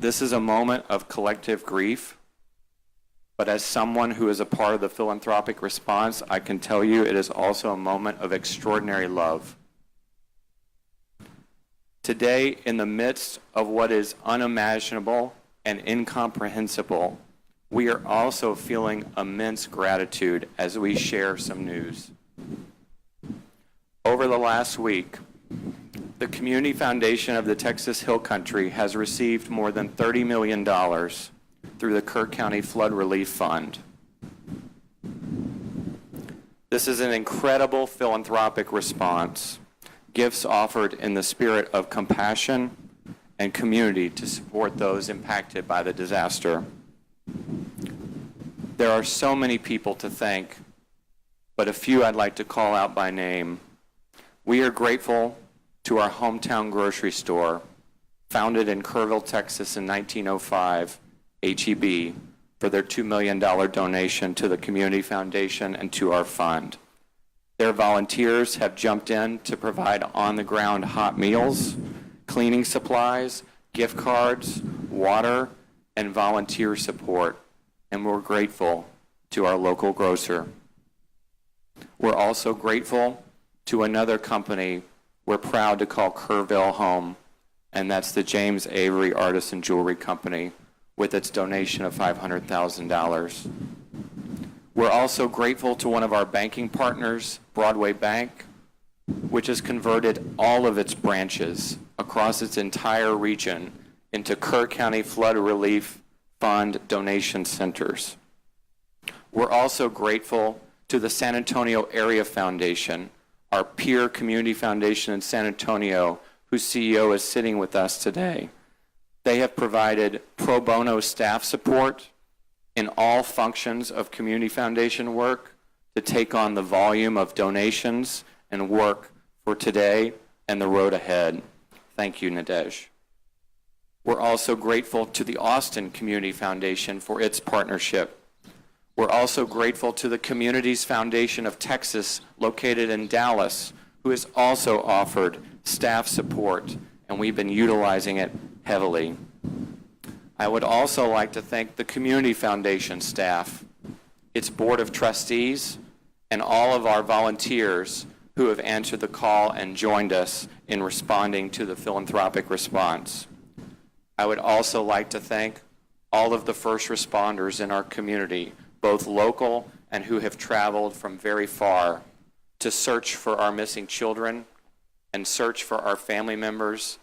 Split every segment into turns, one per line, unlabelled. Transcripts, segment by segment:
This is a moment of collective grief, but as someone who is a part of the philanthropic response, I can tell you it is also a moment of extraordinary love. Today, in the midst of what is unimaginable and incomprehensible, we are also feeling immense gratitude as we share some news. Over the last week, the Community Foundation of the Texas Hill Country has received more than $30 million through the Kerr County Flood Relief Fund. This is an incredible philanthropic response, gifts offered in the spirit of compassion and community to support those impacted by the disaster. There are so many people to thank, but a few I'd like to call out by name. We are grateful to our hometown grocery store, founded in Kerrville, Texas in 1905, HEB, for their $2 million donation to the Community Foundation and to our fund. Their volunteers have jumped in to provide on-the-ground hot meals, cleaning supplies, gift cards, water, and volunteer support, and we're grateful to our local grocer. We're also grateful to another company we're proud to call Kerrville home, and that's the James Avery Artisan Jewelry Company with its donation of $500,000. We're also grateful to one of our banking partners, Broadway Bank, which has converted all of its branches across its entire region into Kerr County Flood Relief Fund donation centers. We're also grateful to the San Antonio Area Foundation, our peer community foundation in San Antonio, whose CEO is sitting with us today. They have provided pro bono staff support in all functions of community foundation work to take on the volume of donations and work for today and the road ahead. Thank you, Nadej. We're also grateful to the Austin Community Foundation for its partnership. We're also grateful to the Communities Foundation of Texas, located in Dallas, who has also offered staff support, and we've been utilizing it heavily. I would also like to thank the Community Foundation staff, its board of trustees, and all of our volunteers who have answered the call and joined us in responding to the philanthropic response. I would also like to thank all of the first responders in our community, both local and who have traveled from very far to search for our missing children and search for our family members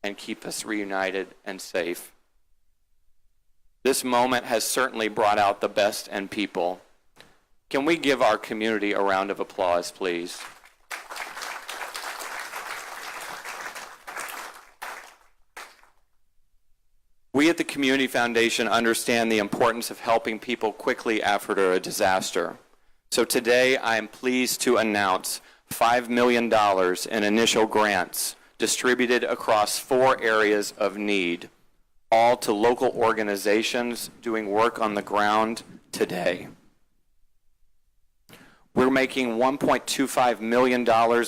and keep us reunited and safe. This moment has certainly brought out the best in people. Can we give our community a round of applause, please? We at the Community Foundation understand the importance of helping people quickly after a disaster. So today I am pleased to announce $5 million in initial grants distributed across 4 areas of need, all to local organizations doing work on the ground today. We're making $1.25 million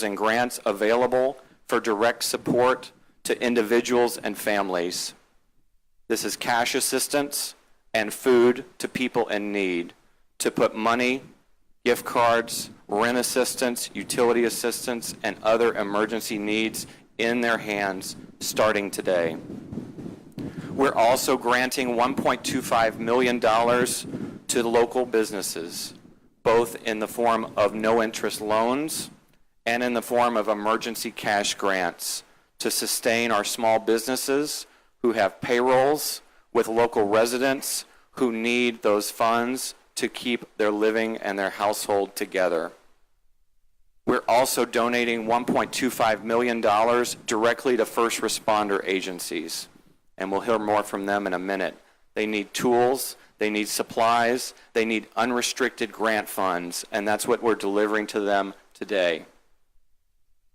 in grants available for direct support to individuals and families. This is cash assistance and food to people in need, to put money, gift cards, rent assistance, utility assistance, and other emergency needs in their hands starting today. We're also granting $1.25 million to local businesses, both in the form of no-interest loans and in the form of emergency cash grants to sustain our small businesses who have payrolls with local residents who need those funds to keep their living and their household together. We're also donating $1.25 million directly to first responder agencies, and we'll hear more from them in a minute. They need tools, they need supplies, they need unrestricted grant funds, and that's what we're delivering to them today.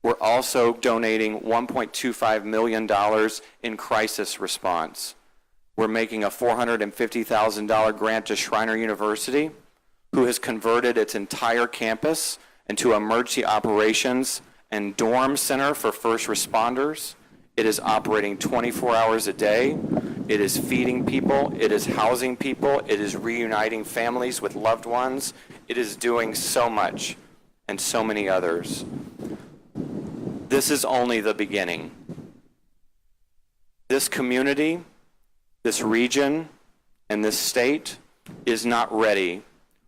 We're also donating $1.25 million in crisis response. We're making a $450,000 grant to Schreiner University, who has converted its entire campus into emergency operations and dorm center for first responders. It is operating 24 hours a day It is feeding people. It is housing people. It is reuniting families with loved ones. It is doing so much and so many others. This is only the beginning. This community, this region, and this state is not ready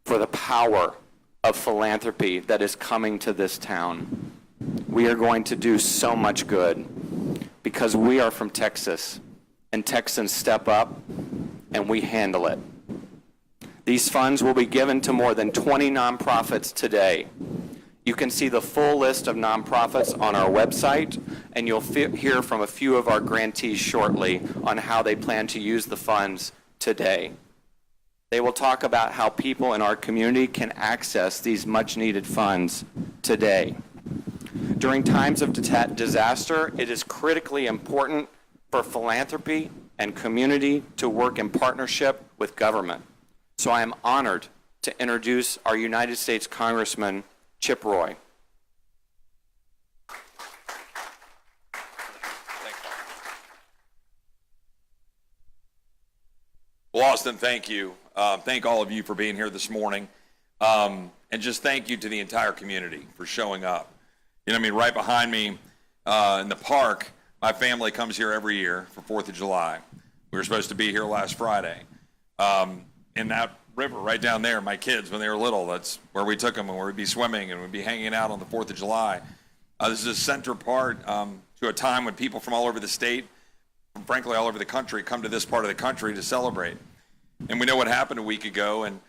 for the power of philanthropy that is coming to this town. We are going to do so much good because we are from Texas, and Texans step up and we handle it. These funds will be given to more than 20 nonprofits today. You can see the full list of nonprofits on our website, and you'll hear from a few of our grantees shortly on how they plan to use the funds today. They will talk about how people in our community can access these much-needed funds today. During times of disaster, it is critically important for philanthropy and community to work in partnership with government. So I am honored to introduce our United States Congressman, Chip Roy.
Well, Austin, thank you. Thank all of you for being here this morning. And just thank you to the entire community for showing up. You know, I mean, right behind me in the park, my family comes here every year for 4th of July. We were supposed to be here last Friday. In that river right down there, my kids, when they were little, that's where we took them and where we'd be swimming and we'd be hanging out on the 4th of July. This is a center part to a time when people from all over the state, from frankly all over the country, come to this part of the country to celebrate. And we know what happened a week ago, and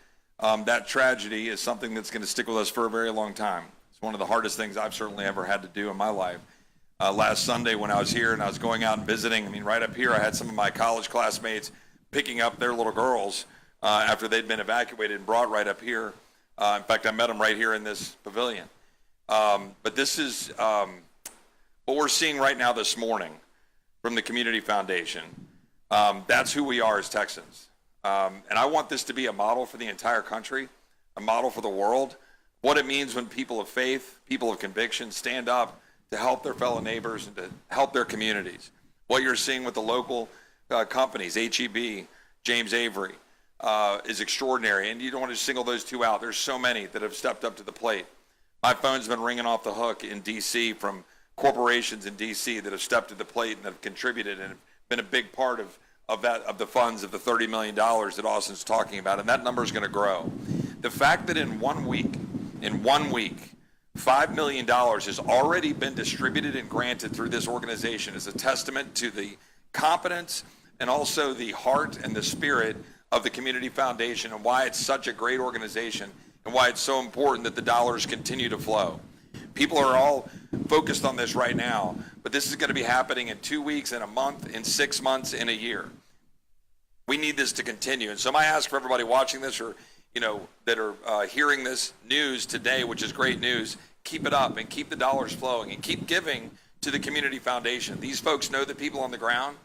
that tragedy is something that's going to stick with us for a very long time. It's one of the hardest things I've certainly ever had to do in my life. Last Sunday when I was here and I was going out and visiting, I mean, right up here I had some of my college classmates picking up their little girls after they'd been evacuated and brought right up here. In fact, I met them right here in this pavilion. But this is what we're seeing right now this morning from the Community Foundation. That's who we are as Texans. And I want this to be a model for the entire country, a model for the world, what it means when people of faith, people of conviction stand up to help their fellow neighbors and to help their communities. What you're seeing with the local companies, HEB, James Avery, is extraordinary. And you don't want to single those two out. There's so many that have stepped up to the plate. My phone's been ringing off the hook in D.C. from corporations in D.C. that have stepped to the plate and have contributed and have been a big part of the funds of the $30 million that Austin's talking about. And that number is going to grow. The fact that in 1 week, $5 million has already been distributed and granted through this organization is a testament to the competence and also the heart and the spirit of the Community Foundation and why it's such a great organization and why it's so important that the dollars continue to flow. People are all focused on this right now, but this is going to be happening in 2 weeks, in a month, in 6 months, in a year. We need this to continue. And so my ask for everybody watching this or that are hearing this news today, which is great news, keep it up and keep the dollars flowing and keep giving to the Community Foundation. These folks know the people on the ground.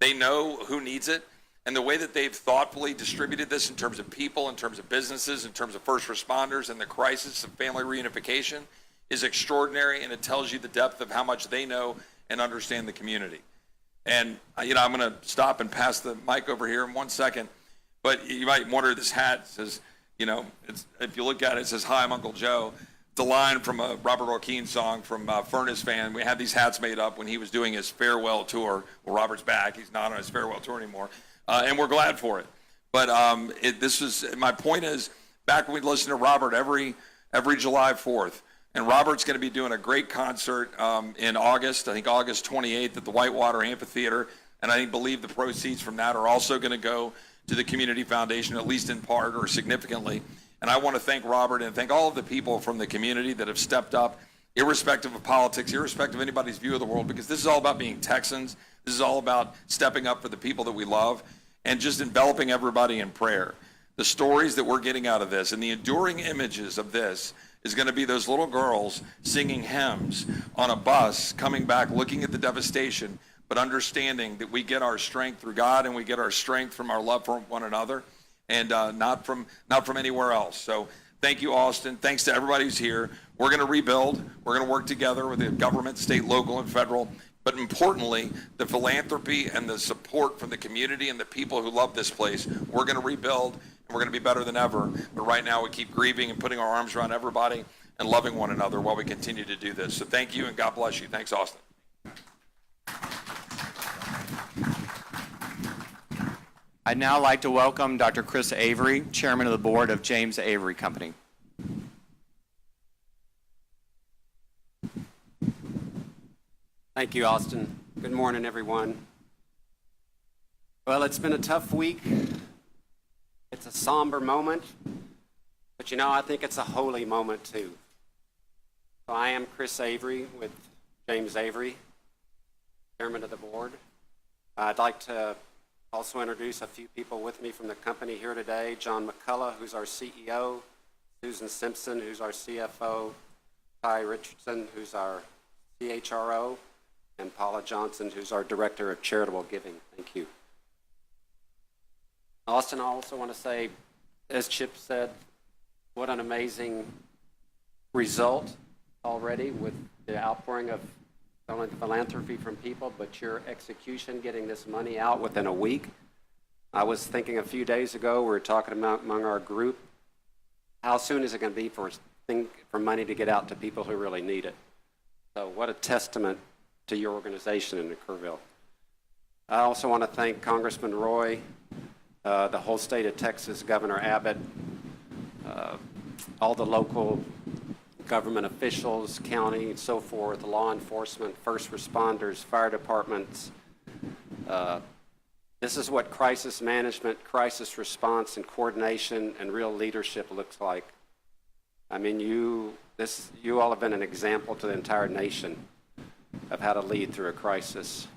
They know who needs it. And the way that they've thoughtfully distributed this in terms of people, in terms of businesses, in terms of first responders and the crisis of family reunification is extraordinary, and it tells you the depth of how much they know and understand the community. And, I'm going to stop and pass the mic over here in 1 second. But you might wonder, this hat says, if you look at it, it says, "Hi, I'm Uncle Joe." It's a line from a Robert Orkean song from Furnace Fan. We had these hats made up when he was doing his farewell tour. Well, Robert's back. He's not on his farewell tour anymore. And we're glad for it. But my point is, back when we listened to Robert every July 4th, and Robert's going to be doing a great concert in August, I think August 28th at the Whitewater Amphitheater, and I believe the proceeds from that are also going to go to the Community Foundation, at least in part or significantly. And I want to thank Robert and thank all of the people from the community that have stepped up, irrespective of politics, irrespective of anybody's view of the world, because this is all about being Texans. This is all about stepping up for the people that we love and just enveloping everybody in prayer. The stories that we're getting out of this and the enduring images of this is going to be those little girls singing hymns on a bus, coming back, looking at the devastation, but understanding that we get our strength through God and we get our strength from our love for one another and not from anywhere else. So thank you, Austin. Thanks to everybody who's here. We're going to rebuild. We're going to work together with the government, state, local, and federal. but importantly, the philanthropy and the support from the community and the people who love this place. We're going to rebuild, and we're going to be better than ever. But right now, we keep grieving and putting our arms around everybody and loving one another while we continue to do this. So thank you, and God bless you. Thanks, Austin.
I'd now like to welcome Dr. Chris Avery, Chairman of the Board of James Avery Company.
Thank you, Austin. Good morning, everyone. Well, it's been a tough week. It's a somber moment, but you know, I think it's a holy moment too. So I am Chris Avery with James Avery, Chairman of the Board. I'd like to also introduce a few people with me from the company here today. John McCullough, who's our CEO, Susan Simpson, who's our CFO, Ty Richardson, who's our CHRO, and Paula Johnson, who's our Director of Charitable Giving. Thank you. Austin, I also want to say, as Chip said, what an amazing result already with the outpouring of not only the philanthropy from people, but your execution, getting this money out within a week. I was thinking a few days ago, we were talking about among our group, how soon is it going to be for money to get out to people who really need it? So what a testament to your organization in Kerrville. I also want to thank Congressman Roy, the whole state of Texas, Governor Abbott, all the local government officials, county, and so forth, law enforcement, first responders, fire departments. This is what crisis management, crisis response, and coordination and real leadership looks like. I mean, you all have been an example to the entire nation of how to lead through a crisis.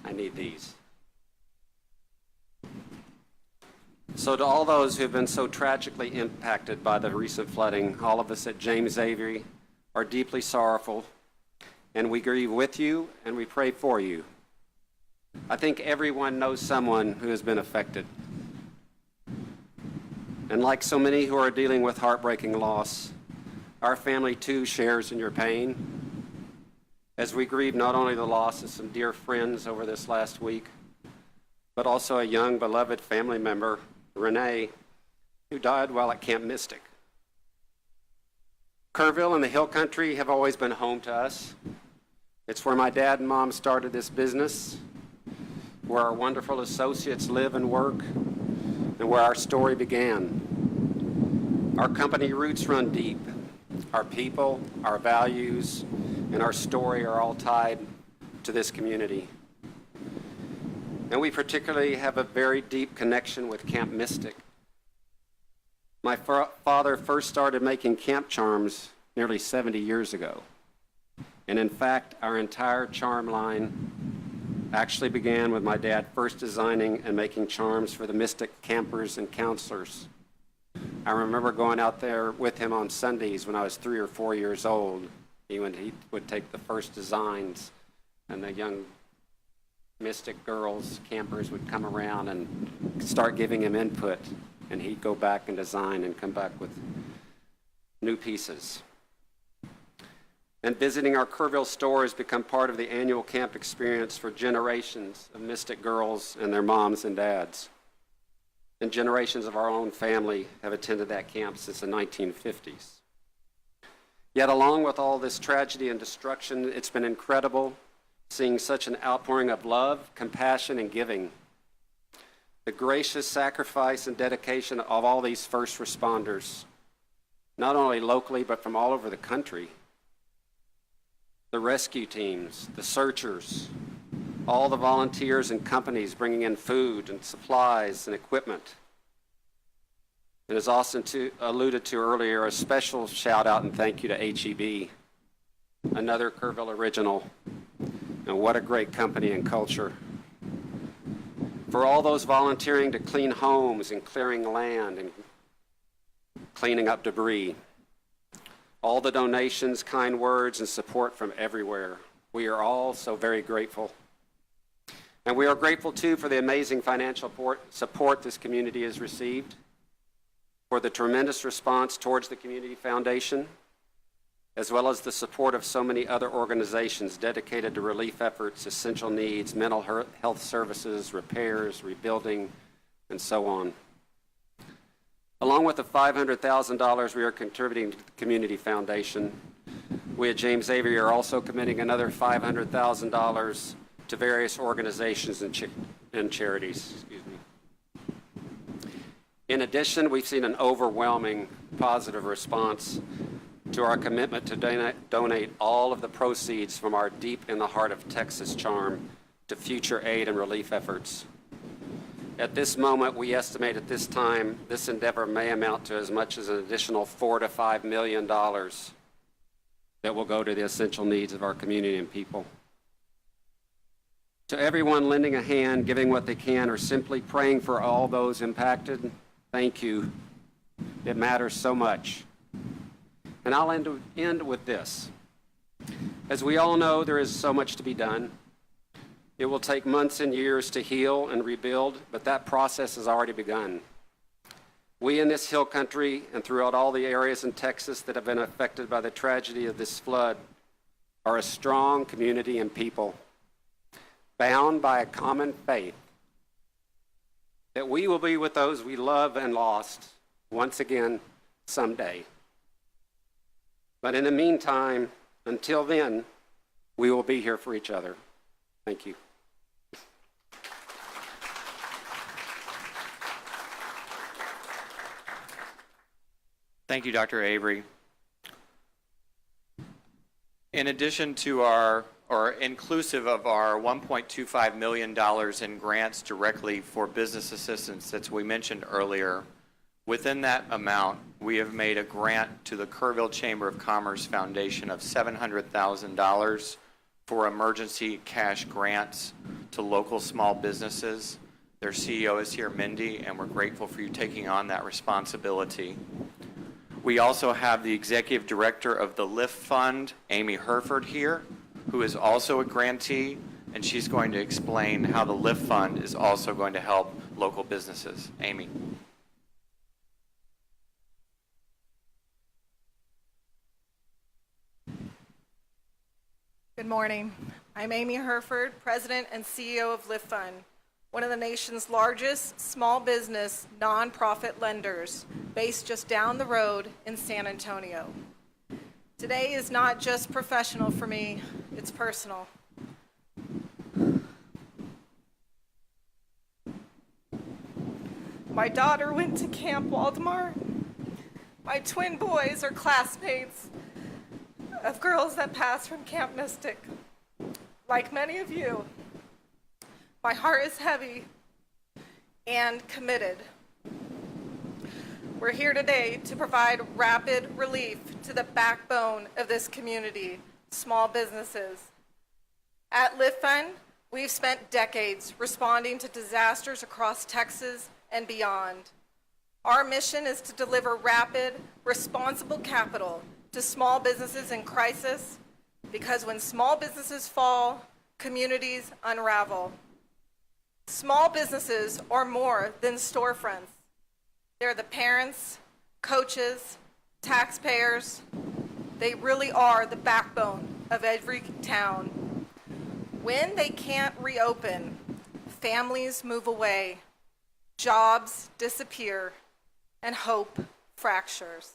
I need these. So to all those who have been so tragically impacted by the recent flooding, all of us at James Avery are deeply sorrowful, and we grieve with you and we pray for you. I think everyone knows someone who has been affected. And like so many who are dealing with heartbreaking loss, our family too shares in your pain as we grieve not only the loss of some dear friends over this last week, but also a young beloved family member, Renee, who died while at Camp Mystic. Kerrville and the Hill Country have always been home to us. It's where my dad and mom started this business, where our wonderful associates live and work, and where our story began. Our company roots run deep. Our people, our values, and our story are all tied to this community. And we particularly have a very deep connection with Camp Mystic. My father first started making camp charms nearly 70 years ago. And in fact, our entire charm line actually began with my dad first designing and making charms for the Mystic campers and counselors. I remember going out there with him on Sundays when I was 3 or 4 years old. He would take the first designs, and the young Mystic girls, campers, would come around and start giving him input, and he'd go back and design and come back with new pieces. And visiting our Kerrville store has become part of the annual camp experience for generations of Mystic girls and their moms and dads. And generations of our own family have attended that camp since the 1950s. Yet along with all this tragedy and destruction, it's been incredible seeing such an outpouring of love, compassion, and giving. The gracious sacrifice and dedication of all these first responders, not only locally, but from all over the country. The rescue teams, the searchers, all the volunteers and companies bringing in food and supplies and equipment. And as Austin alluded to earlier, a special shout out and thank you to HEB, another Kerrville original. And what a great company and culture. For all those volunteering to clean homes and clearing land and cleaning up debris. All the donations, kind words, and support from everywhere. We are all so very grateful. And we are grateful, too, for the amazing financial support this community has received. for the tremendous response towards the Community Foundation, as well as the support of so many other organizations dedicated to relief efforts, essential needs, mental health services, repairs, rebuilding, and so on. Along with the $500,000 we are contributing to the Community Foundation, we at James Avery are also committing another $500,000 to various organizations and charities. Excuse me. In addition, we've seen an overwhelming positive response to our commitment to donate all of the proceeds from our Deep in the Heart of Texas charm to future aid and relief efforts. At this moment, we estimate at this time this endeavor may amount to as much as an additional $4 to $5 million that will go to the essential needs of our community and people. To everyone lending a hand, giving what they can, or simply praying for all those impacted, thank you. It matters so much. And I'll end with this. As we all know, there is so much to be done. It will take months and years to heal and rebuild, but that process has already begun. We in this hill country and throughout all the areas in Texas that have been affected by the tragedy of this flood are a strong community and people, bound by a common faith that we will be with those we love and lost once again someday. But in the meantime, until then, we will be here for each other. Thank you.
Thank you, Dr. Avery. In addition to our, or inclusive of our $1.25 million in grants directly for business assistance that we mentioned earlier, within that amount, we have made a grant to the Kerrville Chamber of Commerce Foundation of $700,000 for emergency cash grants to local small businesses. Their CEO is here, Mindy, and we're grateful for you taking on that responsibility. We also have the executive director of the LIFT Fund, Amy Herford, here, who is also a grantee, and she's going to explain how the LIFT Fund is also going to help local businesses. Amy.
Good morning. I'm Amy Herford, President and CEO of LIFT Fund, one of the nation's largest small business nonprofit lenders based just down the road in San Antonio. Today is not just professional for me, it's personal. My daughter went to Camp Waldemar. My twin boys are classmates of girls that passed from Camp Mystic. Like many of you, my heart is heavy and committed. We're here today to provide rapid relief to the backbone of this community, small businesses. At LIFT Fund, we've spent decades responding to disasters across Texas and beyond. Our mission is to deliver rapid, responsible capital to small businesses in crisis, because when small businesses fall, communities unravel. Small businesses are more than storefronts. They're the parents, coaches, taxpayers. They really are the backbone of every town. When they can't reopen, families move away, jobs disappear, and hope fractures.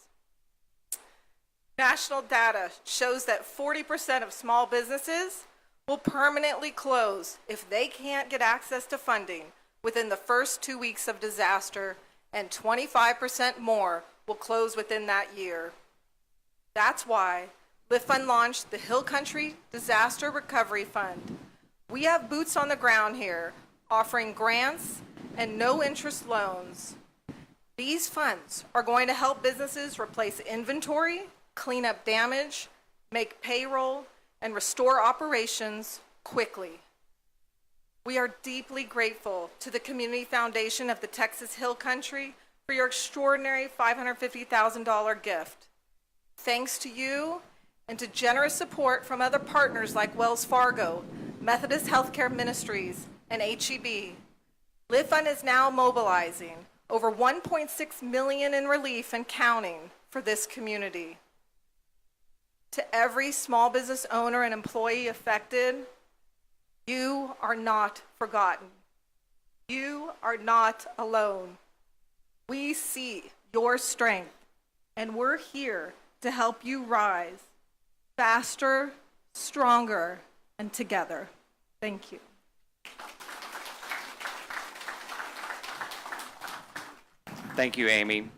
National data shows that 40% of small businesses will permanently close if they can't get access to funding within the first 2 weeks of disaster, and 25% more will close within that year. That's why LIFT Fund launched the Hill Country Disaster Recovery Fund. We have boots on the ground here, offering grants and no-interest loans. These funds are going to help businesses replace inventory, clean up damage, make payroll, and restore operations quickly. We are deeply grateful to the Community Foundation of the Texas Hill Country for your extraordinary $550,000 gift. Thanks to you and to generous support from other partners like Wells Fargo, Methodist Healthcare Ministries, and HEB, LIFT Fund is now mobilizing over $1.6 million in relief and counting for this community. To every small business owner and employee affected, you are not forgotten. You are not alone. We see your strength, and we're here to help you rise faster, stronger, and together. Thank you.
Thank you, Amy.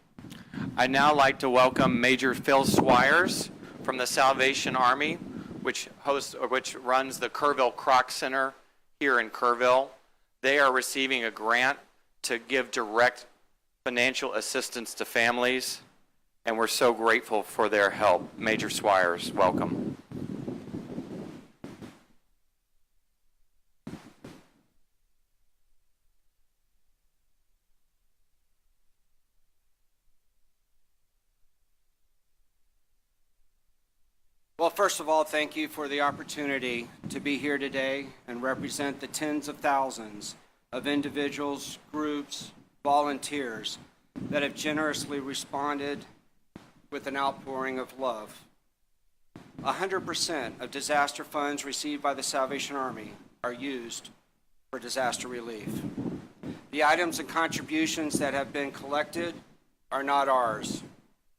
I'd now like to welcome Major Phil Swires from the Salvation Army, which runs the Kerrville Kroc Center here in Kerrville. They are receiving a grant to give direct financial assistance to families, and we're so grateful for their help. Major Swires, welcome.
Well, first of all, thank you for the opportunity to be here today and represent the tens of thousands of individuals, groups, volunteers that have generously responded with an outpouring of love. 100% of disaster funds received by the Salvation Army are used for disaster relief. The items and contributions that have been collected are not ours.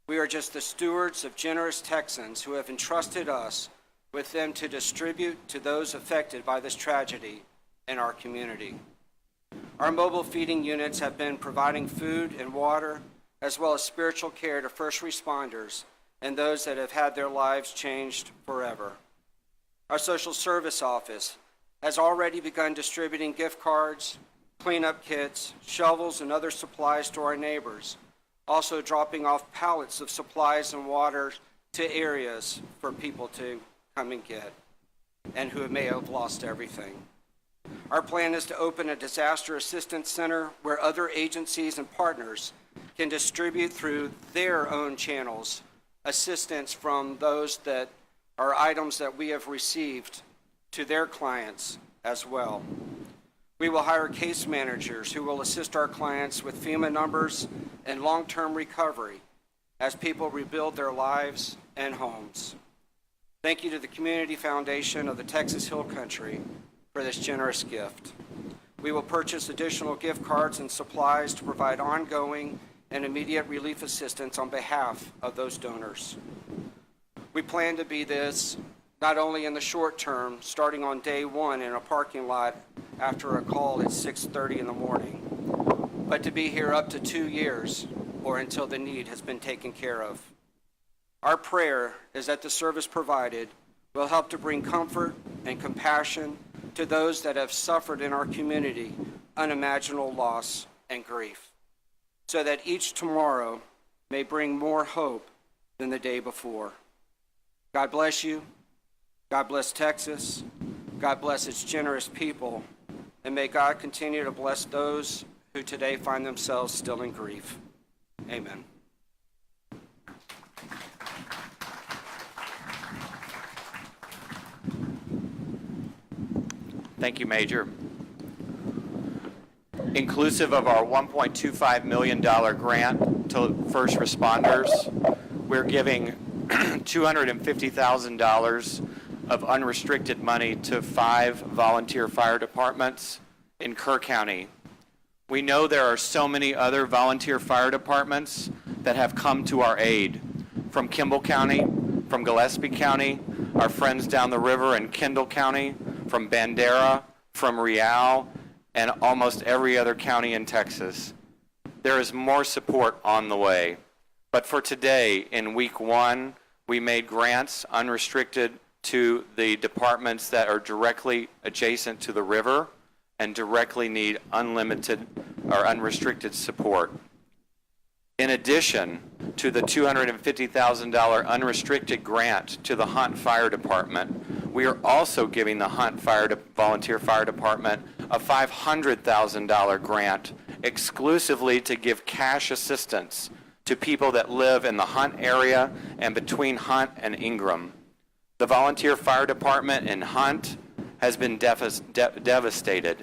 We are just the stewards of generous Texans who have entrusted us with them to distribute to those affected by this tragedy in our community. Our mobile feeding units have been providing food and water, as well as spiritual care to first responders and those that have had their lives changed forever. Our social service office has already begun distributing gift cards, cleanup kits, shovels, and other supplies to our neighbors, also dropping off pallets of supplies and water to areas for people to come and get, and who may have lost everything. Our plan is to open a disaster assistance center where other agencies and partners can distribute through their own channels assistance from those that are items that we have received to their clients as well. We will hire case managers who will assist our clients with FEMA numbers and long-term recovery as people rebuild their lives and homes. Thank you to the Community Foundation of the Texas Hill Country for this generous gift. We will purchase additional gift cards and supplies to provide ongoing and immediate relief assistance on behalf of those donors. We plan to be this not only in the short term, starting on day one in a parking lot after a call at 6:30 in the morning, but to be here up to 2 years or until the need has been taken care of. Our prayer is that the service provided will help to bring comfort and compassion to those that have suffered in our community unimaginable loss and grief, so that each tomorrow may bring more hope than the day before. God bless you. God bless Texas. God bless its generous people. And may God continue to bless those who today find themselves still in grief. Amen.
Thank you, Major. Inclusive of our $1.25 million grant to first responders, we're giving $250,000 of unrestricted money to 5 volunteer fire departments in Kerr County. We know there are so many other volunteer fire departments that have come to our aid, from Kimball County, from Gillespie County, our friends down the river in Kendall County, from Bandera, from Real, and almost every other county in Texas. There is more support on the way. But for today, in week 1, we made grants unrestricted to the departments that are directly adjacent to the river and directly need unlimited or unrestricted support. In addition to the $250,000 unrestricted grant to the Hunt Fire Department, we are also giving the Hunt Volunteer Fire Department a $500,000 grant exclusively to give cash assistance to people that live in the Hunt area and between Hunt and Ingram. The Volunteer Fire Department in Hunt has been devastated.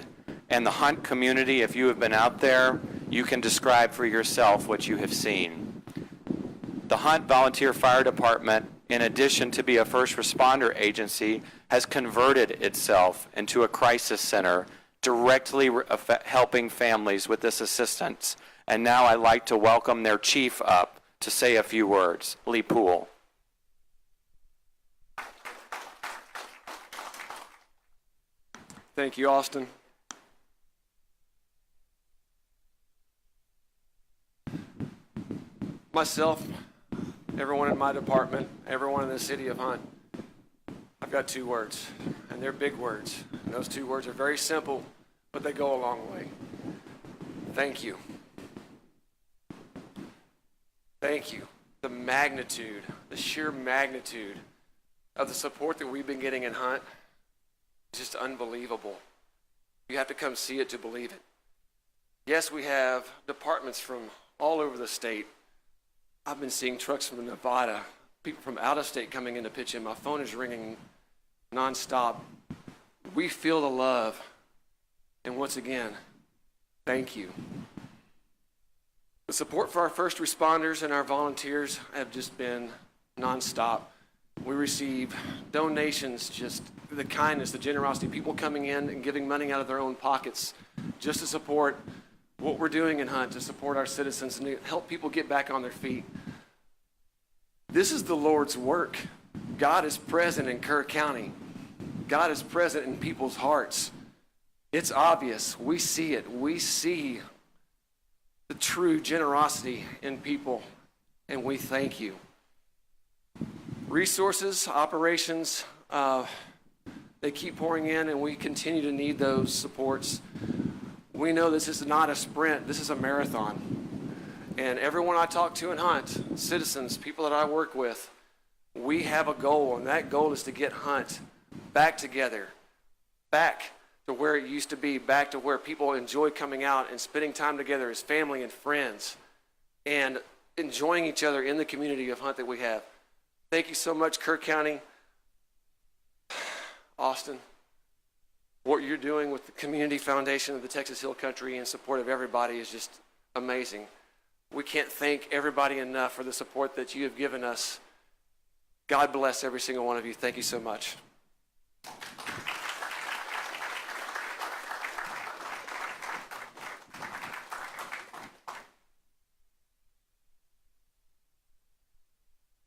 And the Hunt community, if you have been out there, you can describe for yourself what you have seen. The Hunt Volunteer Fire Department, in addition to be a first responder agency, has converted itself into a crisis center, directly helping families with this assistance. And now I'd like to welcome their chief up to say a few words. Lee Poole.
Thank you, Austin. Myself, everyone in my department, everyone in the city of Hunt, I've got 2 words, and they're big words. And those 2 words are very simple, but they go a long way. Thank you. Thank you. The magnitude, the sheer magnitude of the support that we've been getting in Hunt is just unbelievable. You have to come see it to believe it. Yes, we have departments from all over the state. I've been seeing trucks from Nevada, people from out of state coming in to pitch in. My phone is ringing nonstop. We feel the love. And once again, thank you. The support for our first responders and our volunteers have just been nonstop. We receive donations, just the kindness, the generosity, people coming in and giving money out of their own pockets just to support what we're doing in Hunt, to support our citizens and to help people get back on their feet. This is the Lord's work. God is present in Kerr County. God is present in people's hearts. It's obvious. We see it. We see the true generosity in people, and we thank you. Resources, operations, they keep pouring in, and we continue to need those supports. We know this is not a sprint, this is a marathon. And everyone I talk to in Hunt, citizens, people that I work with, we have a goal, and that goal is to get Hunt back together, back to where it used to be, back to where people enjoy coming out and spending time together as family and friends and enjoying each other in the community of Hunt that we have. Thank you so much, Kerr County. Austin, what you're doing with the Community Foundation of the Texas Hill Country in support of everybody is just amazing. We can't thank everybody enough for the support that you have given us. God bless every single one of you. Thank you so much.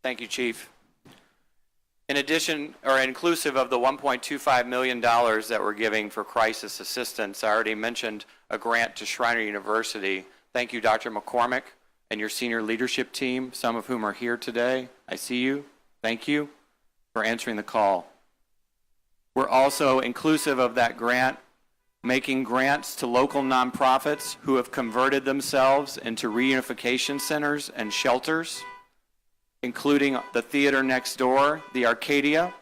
Thank you, Chief. In addition, or inclusive of the $1.25 million that we're giving for crisis assistance, I already mentioned a grant to Schreiner University. Thank you, Dr. McCormick, and your senior leadership team, some of whom are here today. I see you. Thank you for answering the call. We're also inclusive of that grant, making grants to local nonprofits who have converted themselves into reunification centers and shelters, including the theater next door, the Arcadia.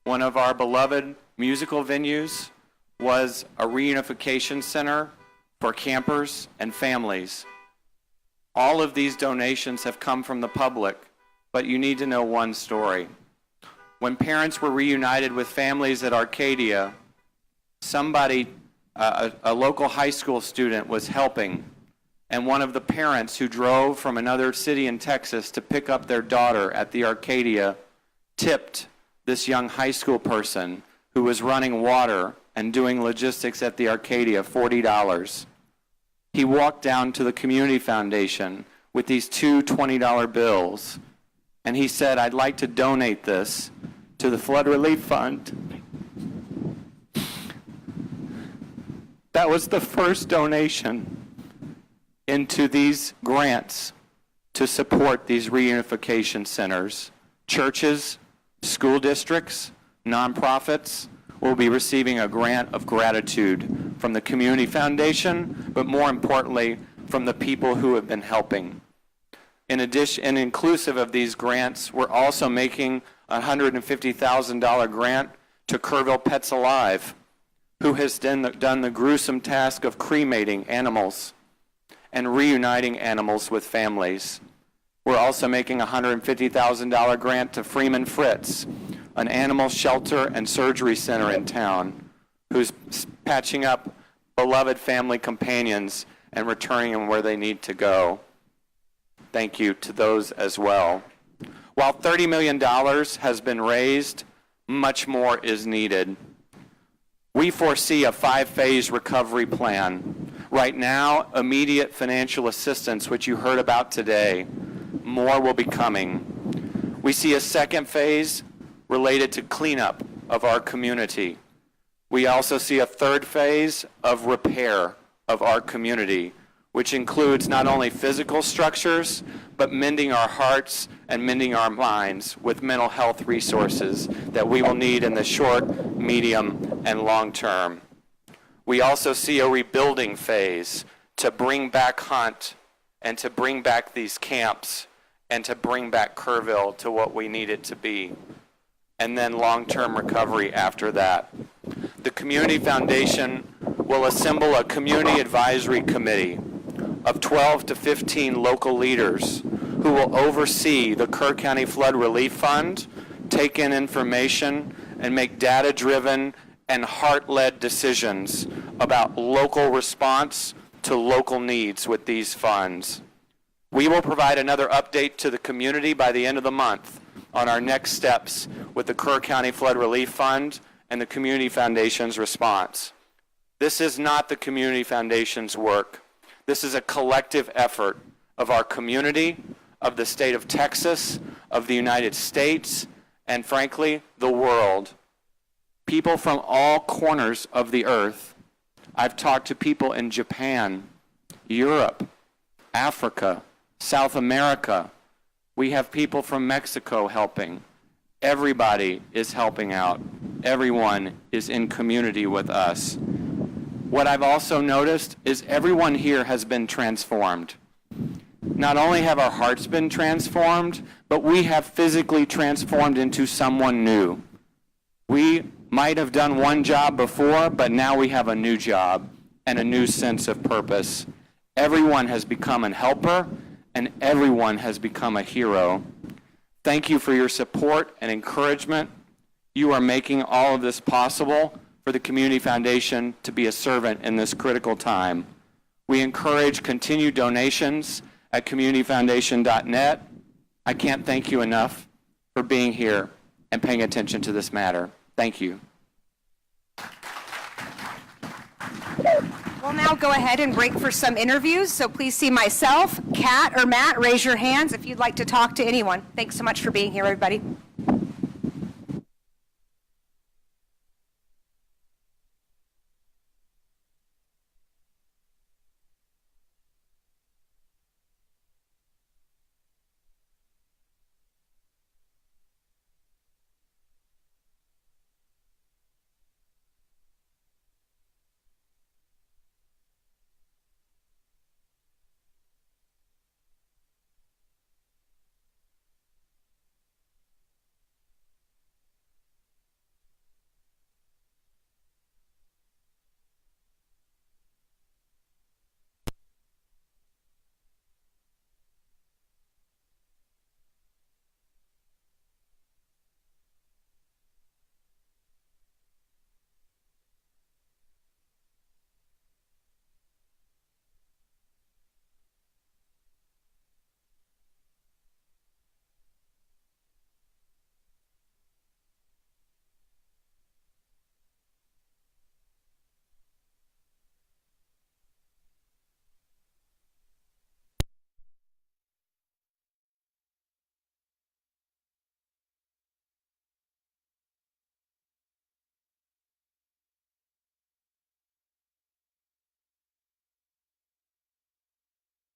One of our beloved musical venues was a reunification center for campers and families. All of these donations have come from the public, but you need to know one story. When parents were reunited with families at Arcadia, somebody, a local high school student was helping, and one of the parents who drove from another city in Texas to pick up their daughter at the Arcadia tipped this young high school person who was running water and doing logistics at the Arcadia $40. He walked down to the Community Foundation with these 2 $20 bills, and he said, "I'd like to donate this to the Flood Relief Fund." That was the first donation into these grants to support these reunification centers. Churches, school districts, nonprofits will be receiving a grant of gratitude from the Community Foundation, but more importantly, from the people who have been helping. In addition, and inclusive of these grants, we're also making a $150,000 grant to Kerrville Pets Alive, who has done the gruesome task of cremating animals and reuniting animals with families. We're also making a $150,000 grant to Freeman Fritz, an animal shelter and surgery center in town, who's patching up beloved family companions and returning them where they need to go. Thank you to those as well. While $30 million has been raised, much more is needed. We foresee a 5-phase recovery plan. Right now, immediate financial assistance, which you heard about today. More will be coming. We see a second phase related to cleanup of our community. We also see a third phase of repair of our community, which includes not only physical structures, but mending our hearts and mending our minds with mental health resources that we will need in the short, medium, and long term. We also see a rebuilding phase to bring back Hunt and to bring back these camps and to bring back Kerrville to what we need it to be. And then long-term recovery after that. The Community Foundation will assemble a community advisory committee of 12 to 15 local leaders who will oversee the Kerr County Flood Relief Fund, take in information, and make data-driven and heart-led decisions about local response to local needs with these funds. We will provide another update to the community by the end of the month on our next steps with the Kerr County Flood Relief Fund and the Community Foundation's response. This is not the Community Foundation's work. This is a collective effort of our community, of the state of Texas, of the United States, and frankly, the world. People from all corners of the earth. I've talked to people in Japan, Europe, Africa, South America. We have people from Mexico helping. Everybody is helping out. Everyone is in community with us. What I've also noticed is everyone here has been transformed. Not only have our hearts been transformed, but we have physically transformed into someone new. We might have done one job before, but now we have a new job and a new sense of purpose. Everyone has become a helper, and everyone has become a hero. Thank you for your support and encouragement. You are making all of this possible for the Community Foundation to be a servant in this critical time. We encourage continued donations at communityfoundation.net. I can't thank you enough for being here and paying attention to this matter. Thank you.
We'll now go ahead and break for some interviews, so please see myself, Kat, or Matt. Raise your hands if you'd like to talk to anyone. Thanks so much for being here, everybody.